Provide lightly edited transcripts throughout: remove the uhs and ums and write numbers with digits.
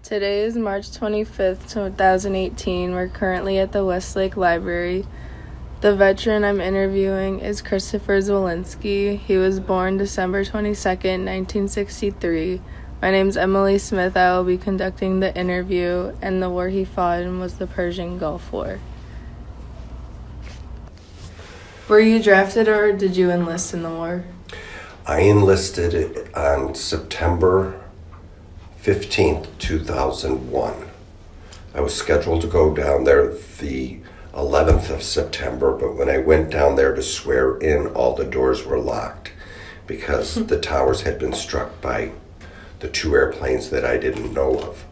Today is March 25th, 2018. We're currently at the Westlake Library. The veteran I'm interviewing is Christopher Zwolinski. He was born December 22nd, 1963. My name's Emily Smith. I will be conducting the interview, and the war he fought in was the Persian Gulf War. Were you drafted or did you enlist in the war? I enlisted on September 15th, 2001. I was scheduled to go down there the 11th of September, but when I went down there to swear in, all the doors were locked because the towers had been struck by the two airplanes that I didn't know of.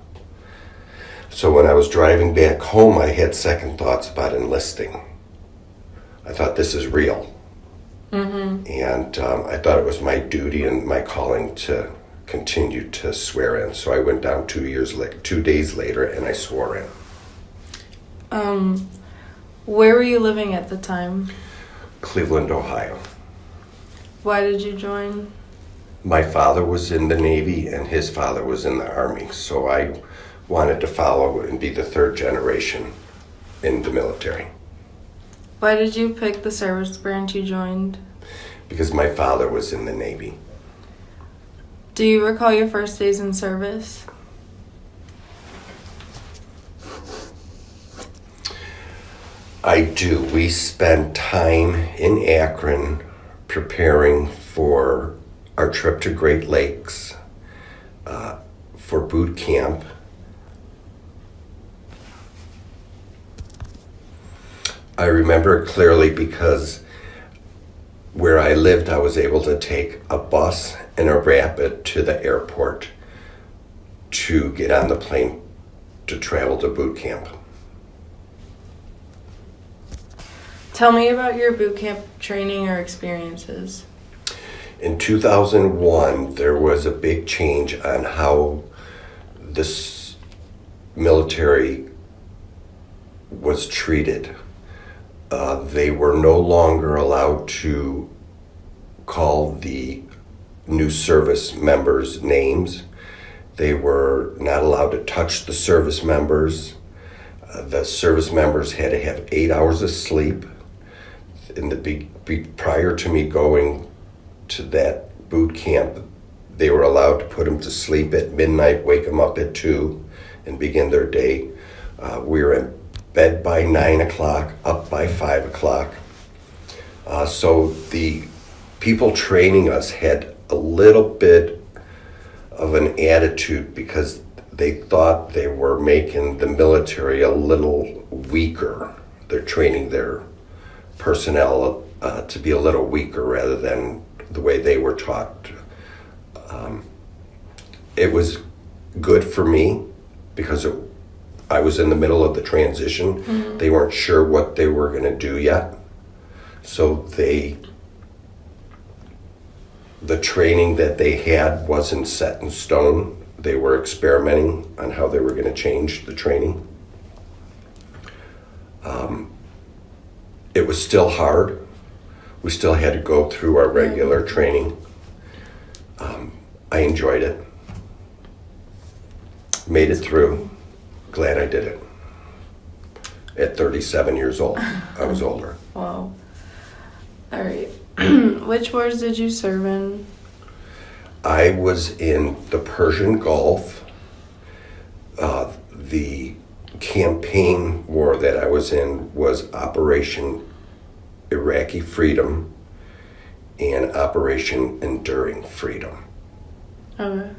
So when I was driving back home, I had second thoughts about enlisting. I thought, this is real. Mm-hmm. And I thought it was my duty and my calling to continue to swear in. So I went down 2 days later, and I swore in. Where were you living at the time? Cleveland, Ohio. Why did you join? My father was in the Navy, and his father was in the Army. So I wanted to follow and be the third generation in the military. Why did you pick the service branch you joined? Because my father was in the Navy. Do you recall your first days in service? I do. We spent time in Akron preparing for our trip to Great Lakes for boot camp. I remember it clearly because where I lived, I was able to take a bus and a rapid to the airport to get on the plane to travel to boot camp. Tell me about your boot camp training or experiences. In 2001, there was a big change on how this military was treated. They were no longer allowed to call the new service members names. They were not allowed to touch the service members. The service members had to have 8 hours of sleep. Prior to me going to that boot camp, they were allowed to put them to sleep at midnight, wake them up at 2, and begin their day. We were in bed by 9 o'clock, up by 5 o'clock. So the people training us had a little bit of an attitude because they thought they were making the military a little weaker. They're training their personnel to be a little weaker rather than the way they were taught. It was good for me because I was in the middle of the transition. Mm-hmm. They weren't sure what they were going to do yet. So the training that they had wasn't set in stone. They were experimenting on how they were going to change the training. It was still hard. We still had to go through our regular training. I enjoyed it. Made it through. Glad I did it. At 37 years old, I was older. Wow. All right. Which wars did you serve in? I was in the Persian Gulf. The campaign war that I was in was Operation Iraqi Freedom and Operation Enduring Freedom. Okay.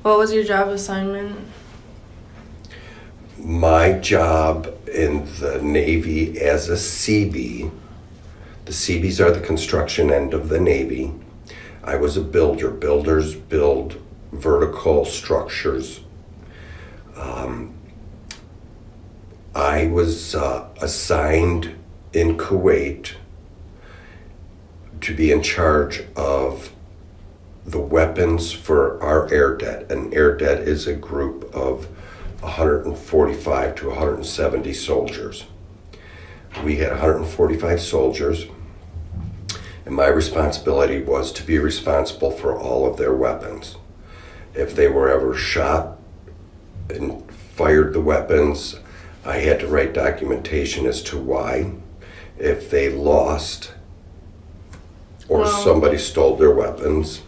What was your job assignment? My job in the Navy as a CB, the CBs are the construction end of the Navy. I was a builder. Builders build vertical structures. I was assigned in Kuwait to be in charge of the weapons for our air debt. An air debt is a group of 145 to 170 soldiers. We had 145 soldiers, and my responsibility was to be responsible for all of their weapons. If they were ever shot and fired the weapons, I had to write documentation as to why. If they lost or somebody stole their weapons,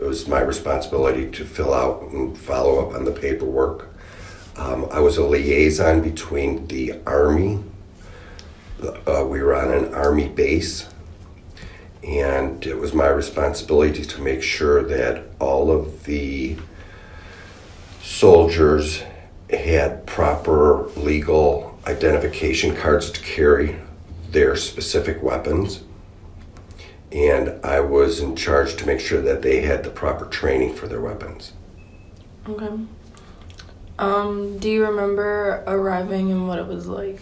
it was my responsibility to fill out and follow up on the paperwork. I was a liaison between the Army. We were on an Army base, and it was my responsibility to make sure that all of the soldiers had proper legal identification cards to carry their specific weapons. And I was in charge to make sure that they had the proper training for their weapons. Okay. Do you remember arriving and what it was like?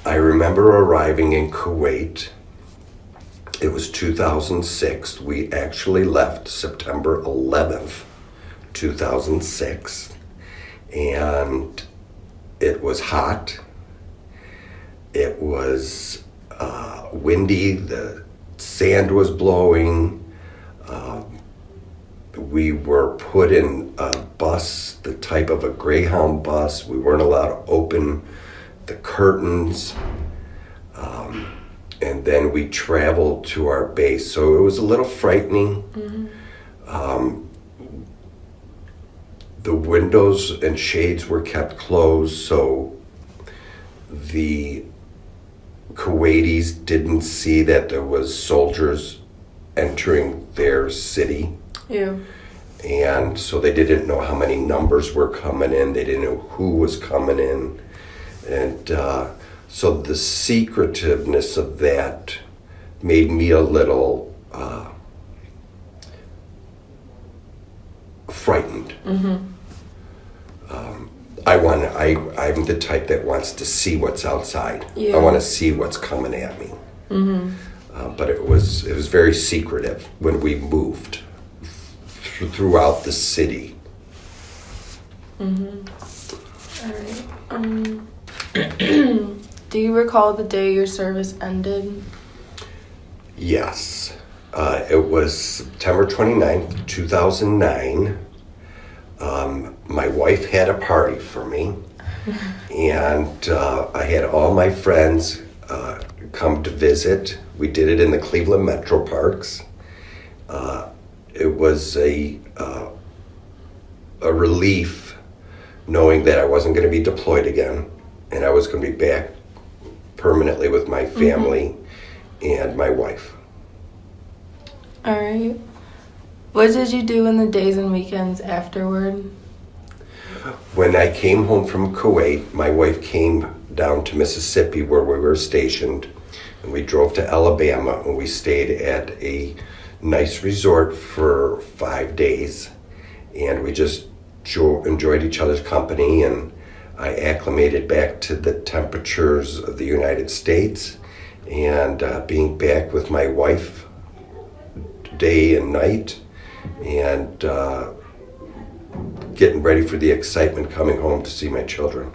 I remember arriving in Kuwait. It was 2006. We actually left September 11th, 2006. And it was hot. It was windy. The sand was blowing. We were put in a bus, the type of a Greyhound bus. We weren't allowed to open the curtains. And then we traveled to our base. So it was a little frightening. Mm-hmm. The windows and shades were kept closed, so the Kuwaitis didn't see that there was soldiers entering their city. Yeah. And so they didn't know how many numbers were coming in. They didn't know who was coming in. And so the secretiveness of that made me a little frightened. Mm-hmm. I'm the type that wants to see what's outside. Yeah. I want to see what's coming at me. Mm-hmm. But it was very secretive when we moved throughout the city. Mm-hmm. All right. Do you recall the day your service ended? Yes. It was September 29th, 2009. My wife had a party for me, and I had all my friends come to visit. We did it in the Cleveland Metro Parks. It was a relief knowing that I wasn't going to be deployed again, and I was going to be back permanently with my family and my wife. All right. What did you do in the days and weekends afterward? When I came home from Kuwait, my wife came down to Mississippi where we were stationed, and we drove to Alabama, and we stayed at a nice resort for 5 days, and we just enjoyed each other's company, and I acclimated back to the temperatures of the United States, and being back with my wife day and night, and getting ready for the excitement coming home to see my children.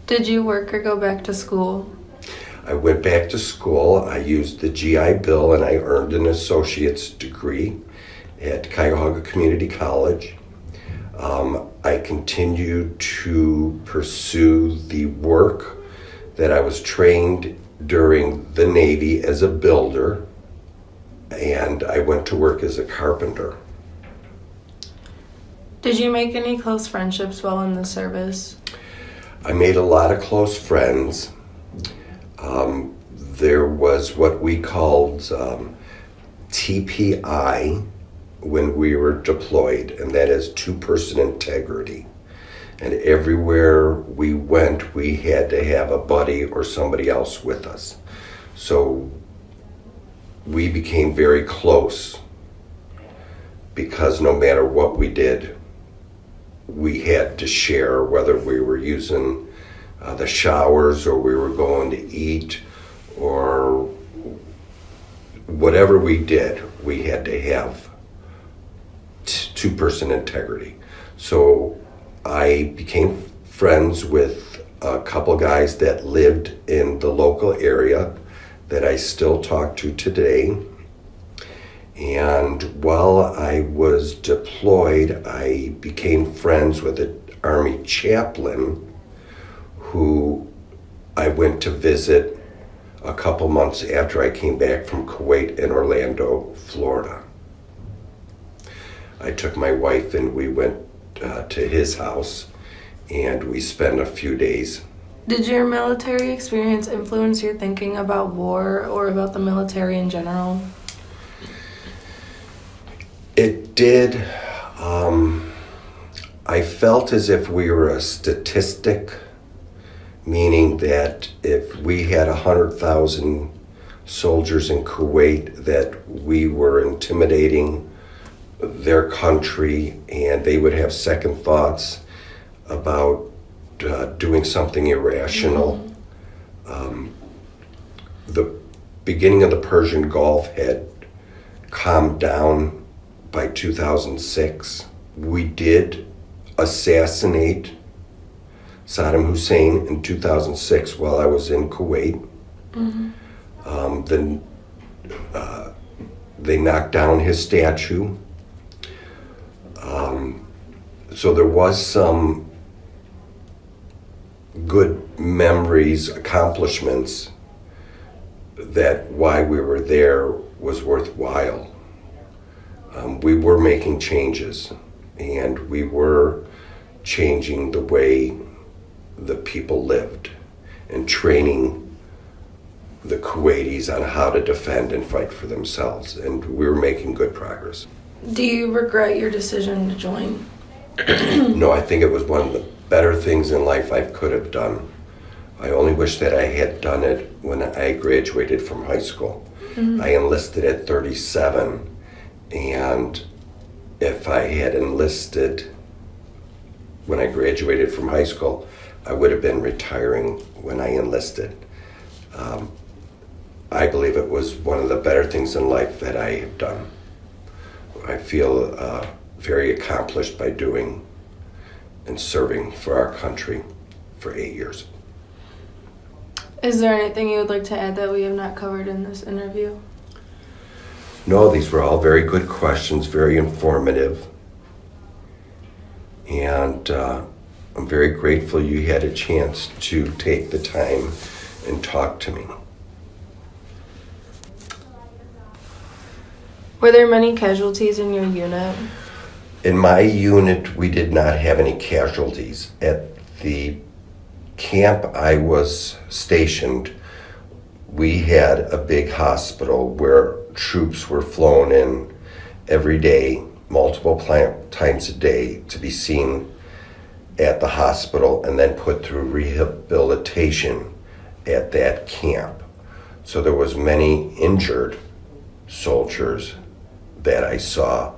Did you work or go back to school? I went back to school. I used the GI Bill, and I earned an associate's degree at Cuyahoga Community College. I continued to pursue the work that I was trained during the Navy as a builder, and I went to work as a carpenter. Did you make any close friendships while in the service? I made a lot of close friends. There was what we called TPI when we were deployed, and that is two-person integrity. And everywhere we went, we had to have a buddy or somebody else with us. So we became very close because no matter what we did, we had to share, whether we were using the showers or we were going to eat or whatever we did, we had to have two-person integrity. So I became friends with a couple guys that lived in the local area that I still talk to today. And while I was deployed, I became friends with an Army chaplain who I went to visit a couple months after I came back from Kuwait in Orlando, Florida. I took my wife and we went to his house and we spent a few days. Did your military experience influence your thinking about war or about the military in general? It did. I felt as if we were a statistic, meaning that if we had 100,000 soldiers in Kuwait, that we were intimidating their country and they would have second thoughts about doing something irrational. The beginning of the Persian Gulf had calmed down by 2006. We did assassinate Saddam Hussein in 2006 while I was in Kuwait. Then they knocked down his statue. So there was some good memories, accomplishments, that why we were there was worthwhile. We were making changes, and we were changing the way the people lived and training the Kuwaitis on how to defend and fight for themselves, and we were making good progress. Do you regret your decision to join? No, I think it was one of the better things in life I could have done. I only wish that I had done it when I graduated from high school. I enlisted at 37, and if I had enlisted when I graduated from high school, I would have been retiring when I enlisted. I believe it was one of the better things in life that I have done. I feel very accomplished by doing and serving for our country for 8 years. Is there anything you would like to add that we have not covered in this interview? No, these were all very good questions, very informative. And I'm very grateful you had a chance to take the time and talk to me. Were there many casualties in your unit? In my unit, we did not have any casualties. At the camp I was stationed, we had a big hospital where troops were flown in every day, multiple times a day, to be seen at the hospital and then put through rehabilitation at that camp. So there was many injured soldiers that I saw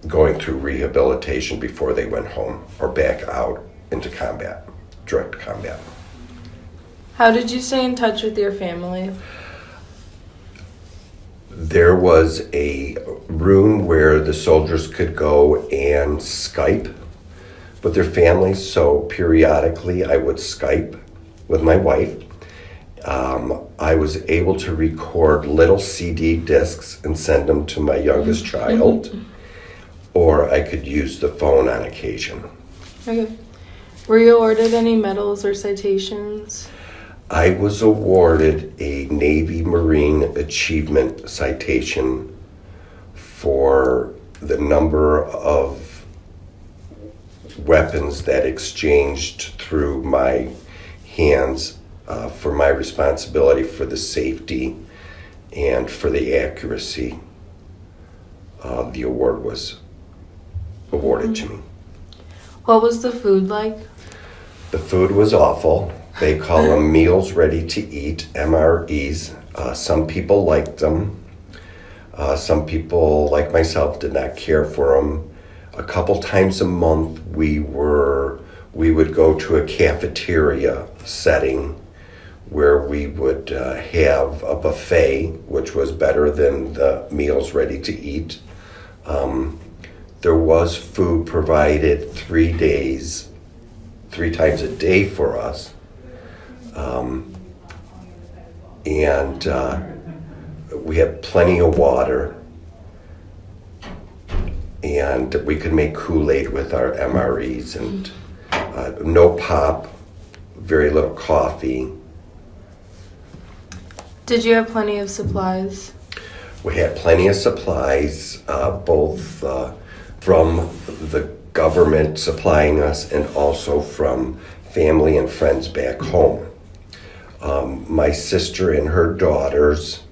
going through rehabilitation before they went home or back out into combat, direct combat. How did you stay in touch with your family? There was a room where the soldiers could go and Skype with their families, so periodically I would Skype with my wife. I was able to record little CD discs and send them to my youngest child, or I could use the phone on occasion. Okay. Were you awarded any medals or citations? I was awarded a Navy Marine Achievement Citation for the number of weapons that exchanged through my hands, for my responsibility for the safety and for the accuracy. The award was awarded to me. What was the food like? The food was awful. They call them meals ready to eat, MREs. Some people liked them. Some people, like myself, did not care for them. A couple times a month, we would go to a cafeteria setting where we would have a buffet, which was better than the meals ready to eat. There was food provided 3 times a day for us. And we had plenty of water. and we could make Kool-Aid with our MREs, and no pop, very little coffee. Did you have plenty of supplies? We had plenty of supplies, both from the government supplying us and also from family and friends back home. My sister and her daughters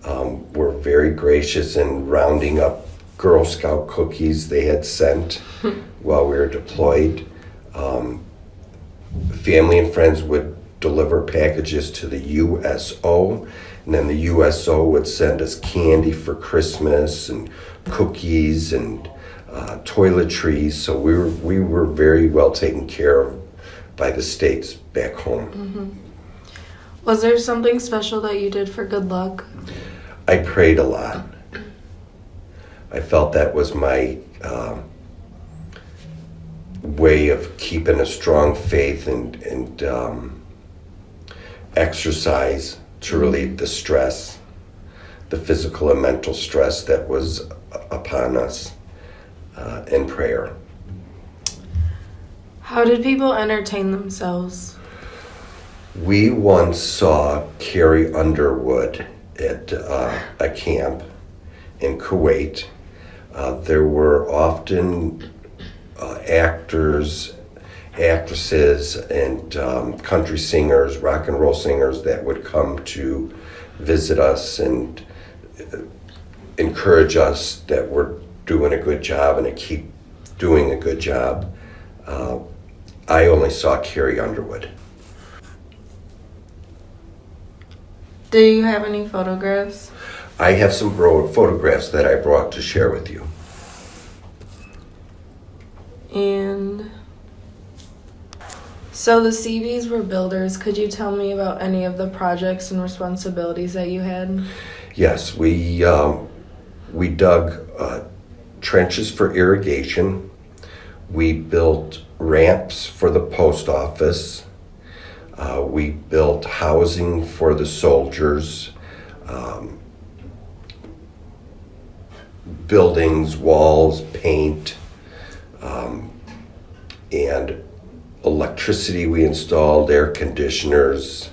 were very gracious in rounding up Girl Scout cookies they had sent while we were deployed. Family and friends would deliver packages to the USO, and then the USO would send us candy for Christmas and cookies and toiletries. So we were very well taken care of by the states back home. Mm-hmm. Was there something special that you did for good luck? I prayed a lot. I felt that was my way of keeping a strong faith and exercise to relieve the stress, the physical and mental stress that was upon us in prayer. How did people entertain themselves? We once saw Carrie Underwood at a camp in Kuwait. There were often actors, actresses, and country singers, rock and roll singers that would come to visit us and encourage us that we're doing a good job and to keep doing a good job. I only saw Carrie Underwood. Do you have any photographs? I have some photographs that I brought to share with you. And so the CBs were builders. Could you tell me about any of the projects and responsibilities that you had? Yes, we dug trenches for irrigation. We built ramps for the post office. We built housing for the soldiers, buildings, walls, paint, and electricity we installed, air conditioners,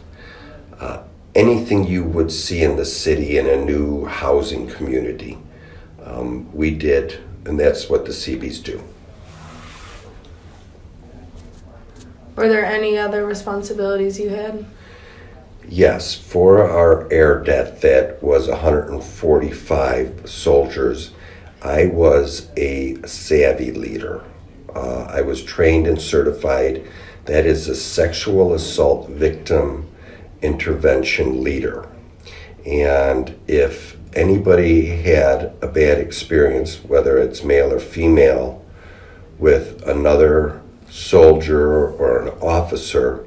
anything you would see in the city in a new housing community. We did, and that's what the CBs do. Were there any other responsibilities you had? Yes, for our air debt that was 145 soldiers, I was a savvy leader. I was trained and certified. That is a sexual assault victim intervention leader. And if anybody had a bad experience, whether it's male or female, with another soldier or an officer,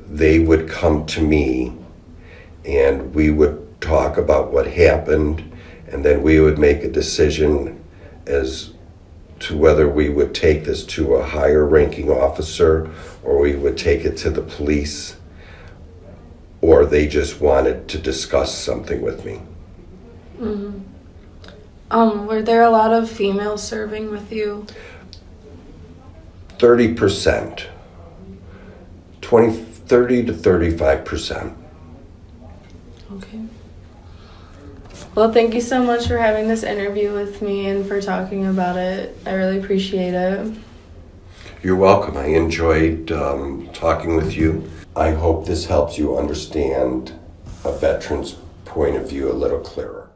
they would come to me and we would talk about what happened, and then we would make a decision as to whether we would take this to a higher ranking officer or we would take it to the police, or they just wanted to discuss something with me. Mm-hmm. Were there a lot of females serving with you? 30%, 30 to 35%. Okay. Well, thank you so much for having this interview with me and for talking about it. I really appreciate it. You're welcome. I enjoyed talking with you. I hope this helps you understand a veteran's point of view a little clearer.